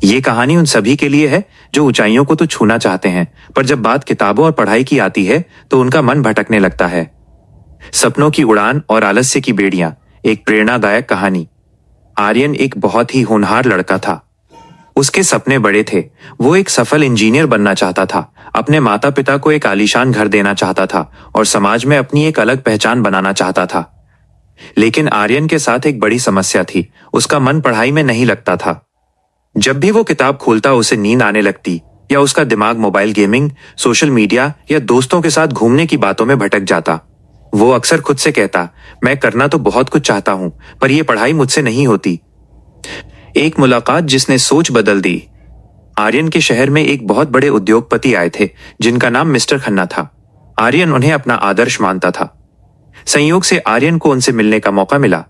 ये कहानी उन सभी के लिए है जो ऊंचाइयों को तो छूना चाहते हैं, पर जब बात किताबों और पढ़ाई की आती है तो उनका मन भटकने लगता है। सपनों की उड़ान और आलस्य की बेड़ियां, एक प्रेरणादायक कहानी। आर्यन एक बहुत ही होनहार लड़का था। उसके सपने बड़े थे। वो एक सफल इंजीनियर बनना चाहता था, अपने माता पिता को एक आलीशान घर देना चाहता था और समाज में अपनी एक अलग पहचान बनाना चाहता था। लेकिन आर्यन के साथ एक बड़ी समस्या थी, उसका मन पढ़ाई में नहीं लगता था। जब भी वो किताब खोलता उसे नींद आने लगती या उसका दिमाग मोबाइल गेमिंग, सोशल मीडिया या दोस्तों के साथ घूमने की बातों में भटक जाता। वो अक्सर खुद से कहता, मैं करना तो बहुत कुछ चाहता हूं, पर यह पढ़ाई मुझसे नहीं होती। एक मुलाकात जिसने सोच बदल दी। आर्यन के शहर में एक बहुत बड़े उद्योगपति आए थे जिनका नाम मिस्टर खन्ना था। आर्यन उन्हें अपना आदर्श मानता था। संयोग से आर्यन को उनसे मिलने का मौका मिला।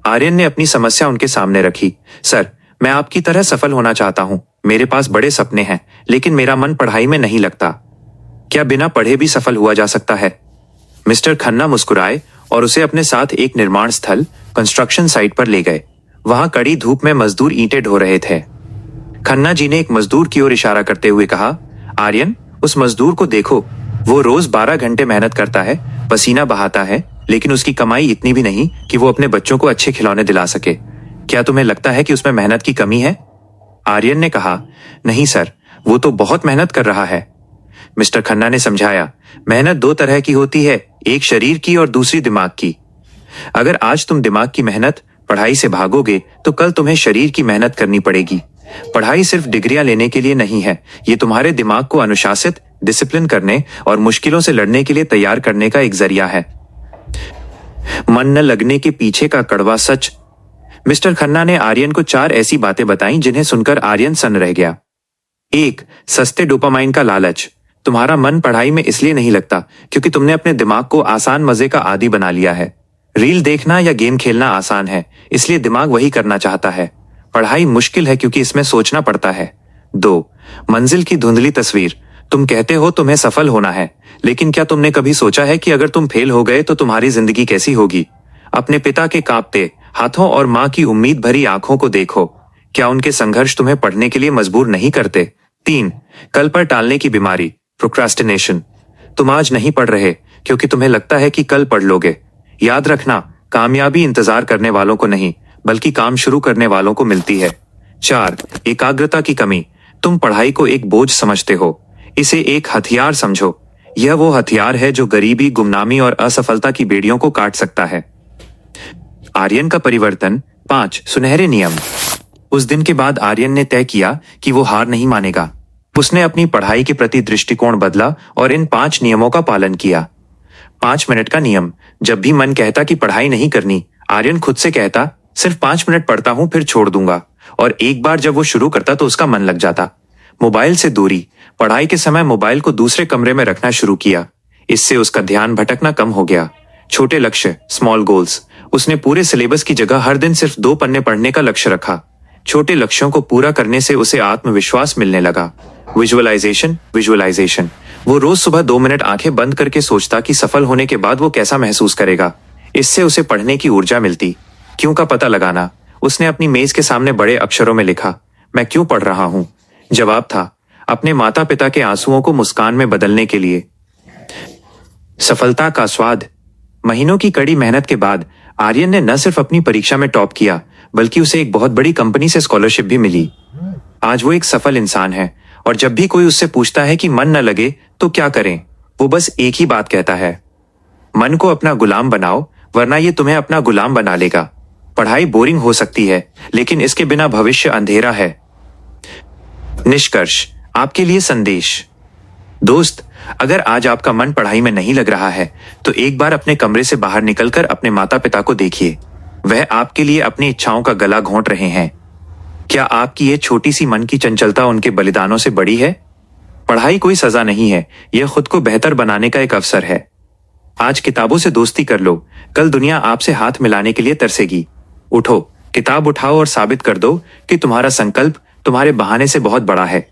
आर्यन ने अपनी समस्या उनके सामने रखी। सर, मैं आपकी तरह सफल होना चाहता हूं। मेरे पास बड़े सपने हैं, लेकिन मेरा मन पढ़ाई में नहीं लगता। क्या बिना पढ़े भी सफल हुआ जा सकता है? मिस्टर खन्ना मुस्कुराए और उसे अपने साथ एक निर्माण स्थल, कंस्ट्रक्शन साइट पर ले गए। वहां कड़ी धूप में मजदूर ईंटें ढो रहे थे। खन्ना जी ने एक मजदूर की ओर इशारा करते हुए कहा, आर्यन, उस मजदूर को देखो। वो रोज 12 घंटे मेहनत करता है, पसीना बहाता है, लेकिन उसकी कमाई इतनी भी नहीं कि वो अपने बच्चों को अच्छे खिलौने दिला सके। क्या तुम्हें लगता है कि उसमें मेहनत की कमी है? आर्यन ने कहा, नहीं सर, वो तो बहुत मेहनत कर रहा है। मिस्टर खन्ना ने समझाया, मेहनत दो तरह की होती है, एक शरीर की और दूसरी दिमाग की। अगर आज तुम दिमाग की मेहनत पढ़ाई से भागोगे तो कल तुम्हें शरीर की मेहनत करनी पड़ेगी। पढ़ाई सिर्फ डिग्रियां लेने के लिए नहीं है, ये तुम्हारे दिमाग को अनुशासित, डिसिप्लिन करने और मुश्किलों से लड़ने के लिए तैयार करने का एक जरिया है। मन न लगने के पीछे का कड़वा सच। मिस्टर खन्ना ने आर्यन को 4 ऐसी बातें बताईं जिन्हें सुनकर आर्यन सन्न रह गया। 1. सस्ते डोपामाइन का लालच। तुम्हारा मन पढ़ाई में इसलिए नहीं लगता क्योंकि तुमने अपने दिमाग को आसान मजे का आदी बना लिया है। रील देखना या गेम खेलना आसान है, इसलिए दिमाग वही करना चाहता है। पढ़ाई मुश्किल है क्योंकि इसमें सोचना पड़ता है। 2. मंजिल की धुंधली तस्वीर। तुम कहते हो तुम्हें सफल होना है, लेकिन क्या तुमने कभी सोचा है कि अगर तुम फेल हो गए तो तुम्हारी जिंदगी कैसी होगी? अपने पिता के कांपते हाथों और मां की उम्मीद भरी आंखों को देखो। क्या उनके संघर्ष तुम्हें पढ़ने के लिए मजबूर नहीं करते? 3. कल पर टालने की बीमारी, प्रोक्रास्टिनेशन। तुम आज नहीं पढ़ रहे क्योंकि तुम्हें लगता है कि कल पढ़ लोगे। याद रखना, कामयाबी इंतजार करने वालों को नहीं, बल्कि काम शुरू करने वालों को मिलती है। 4. एकाग्रता की कमी। तुम पढ़ाई को एक बोझ समझते हो, इसे एक हथियार समझो। यह वो हथियार है जो गरीबी, गुमनामी और असफलता की बेड़ियों को काट सकता है। आर्यन का परिवर्तन। 5 सुनहरे नियम। उस दिन के बाद आर्यन ने तय किया कि वो हार नहीं मानेगा। उसने अपनी पढ़ाई के प्रति दृष्टिकोण बदला और इन 5 नियमों का पालन किया। 5 मिनट का नियम। जब भी मन कहता कि पढ़ाई नहीं करनी, आर्यन खुद से कहता, सिर्फ 5 मिनट पढ़ता हूं, फिर छोड़ दूंगा। और एक बार जब वो शुरू करता तो उसका मन लग जाता। मोबाइल से दूरी। पढ़ाई के समय मोबाइल को दूसरे कमरे में रखना शुरू किया। इससे उसका ध्यान भटकना कम हो गया। छोटे लक्ष्य, स्मॉल गोल्स। उसने पूरे सिलेबस की जगह हर दिन सिर्फ 2 पन्ने पढ़ने का लक्ष्य रखा। छोटे लक्ष्यों को पूरा करने से उसे आत्मविश्वास मिलने लगा। विजुअलाइजेशन। वो रोज सुबह 2 मिनट आंखें बंद करके सोचता कि सफल होने के बाद वो कैसा महसूस करेगा। इससे उसे पढ़ने की ऊर्जा मिलती। क्यों का पता लगाना। उसने अपनी मेज के सामने बड़े अक्षरों में लिखा, मैं क्यों पढ़ रहा हूं? जवाब था, अपने माता पिता के आंसुओं को मुस्कान में बदलने के लिए। सफलता का स्वाद। महीनों की कड़ी मेहनत के बाद आर्यन ने न सिर्फ अपनी परीक्षा में टॉप किया, बल्कि उसे एक बहुत बड़ी कंपनी से स्कॉलरशिप भी मिली। आज वो एक सफल इंसान है और जब भी कोई उससे पूछता है कि मन न लगे तो क्या करें, वो बस एक ही बात कहता है, मन को अपना गुलाम बनाओ, वरना ये तुम्हें अपना गुलाम बना लेगा। पढ़ाई बोरिंग हो सकती है, लेकिन इसके बिना भविष्य अंधेरा है। निष्कर्ष, आपके लिए संदेश। दोस्त, अगर आज आपका मन पढ़ाई में नहीं लग रहा है तो एक बार अपने कमरे से बाहर निकलकर अपने माता पिता को देखिए। वह आपके लिए अपनी इच्छाओं का गला घोंट रहे हैं। क्या आपकी ये छोटी सी मन की चंचलता उनके बलिदानों से बड़ी है? पढ़ाई कोई सजा नहीं है, यह खुद को बेहतर बनाने का एक अवसर है। आज किताबों से दोस्ती कर लो, कल दुनिया आपसे हाथ मिलाने के लिए तरसेगी। उठो, किताब उठाओ और साबित कर दो कि तुम्हारा संकल्प तुम्हारे बहाने से बहुत बड़ा है।